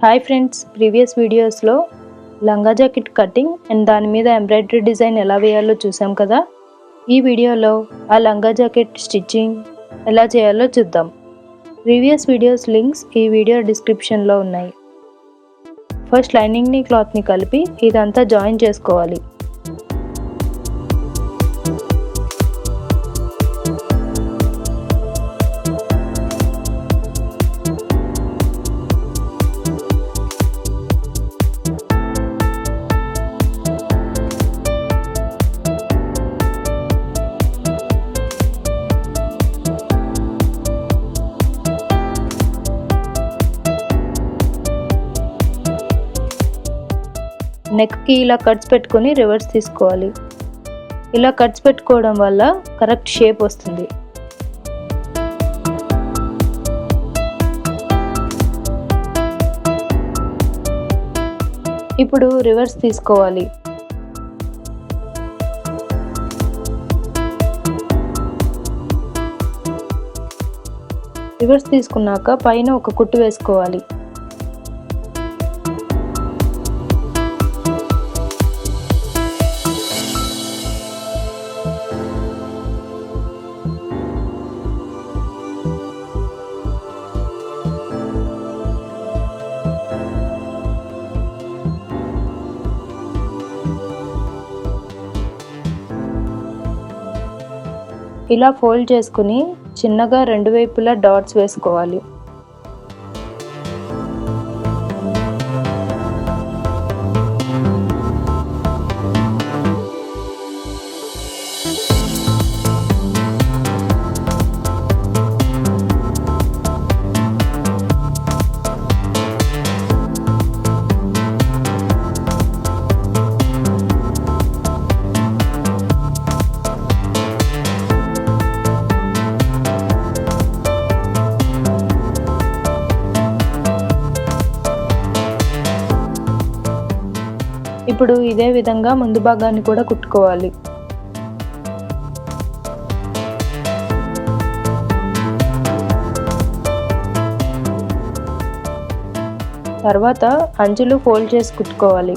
Hi friends, previous వీడియోస్లో లంగా jacket cutting and దాని మీద ఎంబ్రాయిడరీ డిజైన్ ఎలా వేయాలో చూసాం కదా. ఈ వీడియోలో ఆ లంగా జాకెట్ స్టిచ్చింగ్ ఎలా చేయాలో చూద్దాం. ప్రీవియస్ వీడియోస్ లింక్స్ ఈ వీడియో డిస్క్రిప్షన్లో ఉన్నాయి. ఫస్ట్ లైనింగ్ని క్లాత్ని కలిపి ఇదంతా జాయిన్ చేసుకోవాలి. నెక్కి ఇలా కట్స్ పెట్టుకొని రివర్స్ తీసుకోవాలి. ఇలా కట్స్ పెట్టుకోవడం వల్ల కరెక్ట్ షేప్ వస్తుంది. ఇప్పుడు రివర్స్ తీసుకోవాలి. రివర్స్ తీసుకున్నాక పైన ఒక కుట్టు వేసుకోవాలి. ఇలా ఫోల్డ్ చేసుకుని చిన్నగా రెండు వైపులా డాట్స్ వేసుకోవాలి. ఇప్పుడు ఇదే విధంగా ముందు భాగాన్ని కూడా కుట్టుకోవాలి. తర్వాత అంచులు ఫోల్డ్ చేసి కుట్టుకోవాలి.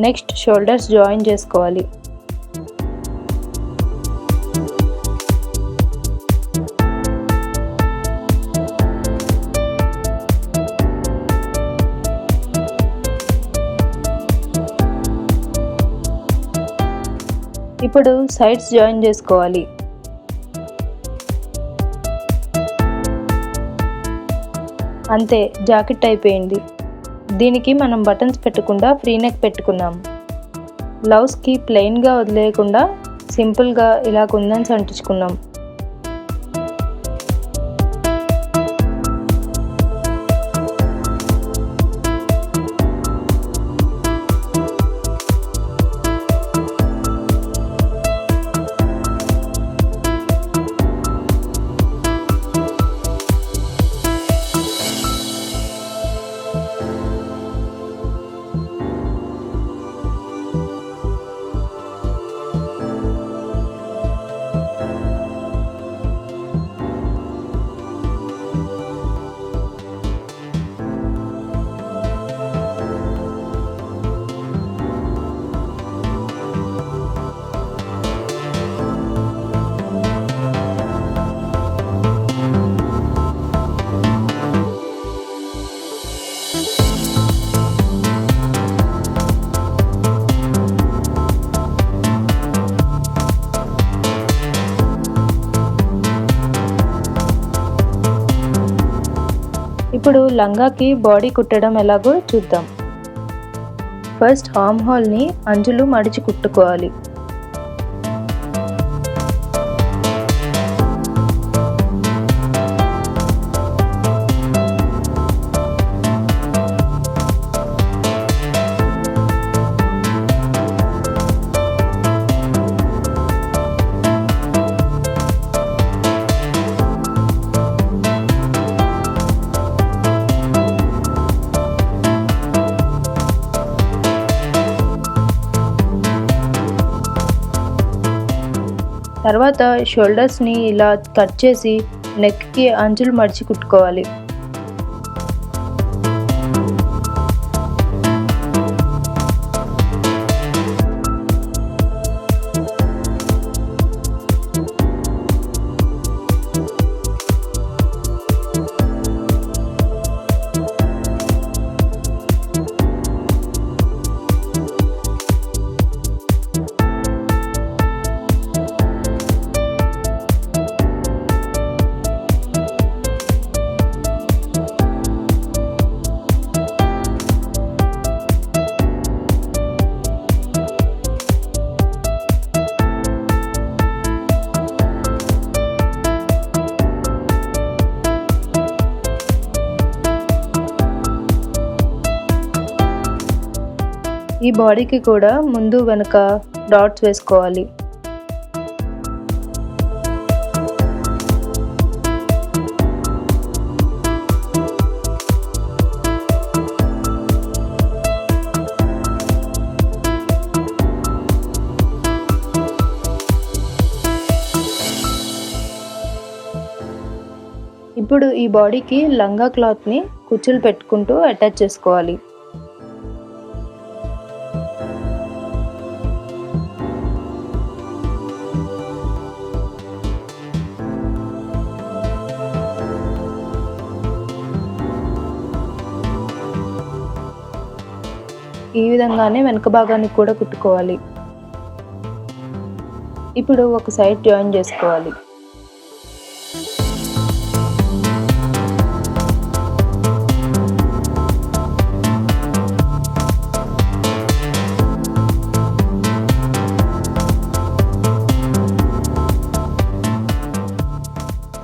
నెక్స్ట్ షోల్డర్స్ జాయిన్ చేసుకోవాలి. ఇప్పుడు సైడ్స్ జాయిన్ చేసుకోవాలి. అంతే, జాకెట్ అయిపోయింది. దీనికి మనం బటన్స్ పెట్టకుండా ఫ్రీ నెక్ పెట్టుకున్నాం. బ్లౌజ్కి ప్లెయిన్గా వదిలేయకుండా సింపుల్గా ఇలా కుందన్స్ అంటించుకున్నాం. ఇప్పుడు లంగాకి బాడీ కుట్టడం ఎలాగో చూద్దాం. ఫస్ట్ ఆర్మ్ హోల్ని అంచులు మడిచి కుట్టుకోవాలి. తర్వాత షోల్డర్స్ని ఇలా కట్ చేసి నెక్కి అంచులు మడిచి కుట్టుకోవాలి. ఈ బాడీకి కూడా ముందు వెనక డాట్స్ వేసుకోవాలి. ఇప్పుడు ఈ బాడీకి లంగా క్లాత్ని కుచ్చులు పెట్టుకుంటూ అటాచ్ చేసుకోవాలి. ఈ విధంగానే వెనక భాగానికి కూడా కుట్టుకోవాలి. ఇప్పుడు ఒక సైడ్ జాయిన్ చేసుకోవాలి.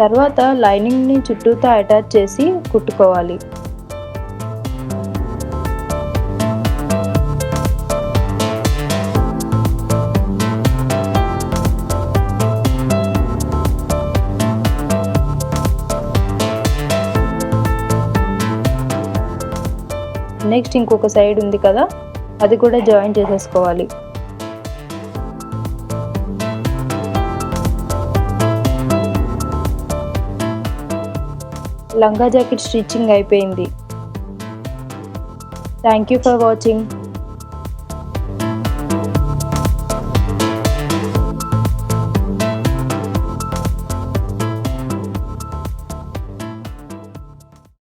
తర్వాత లైనింగ్ని చుట్టూతా అటాచ్ చేసి కుట్టుకోవాలి. నెక్స్ట్ ఇంకొక సైడ్ ఉంది కదా, అది కూడా జాయిన్ చేసేసుకోవాలి. లంగా జాకెట్ స్టిచ్చింగ్ అయిపోయింది. Thank you for watching.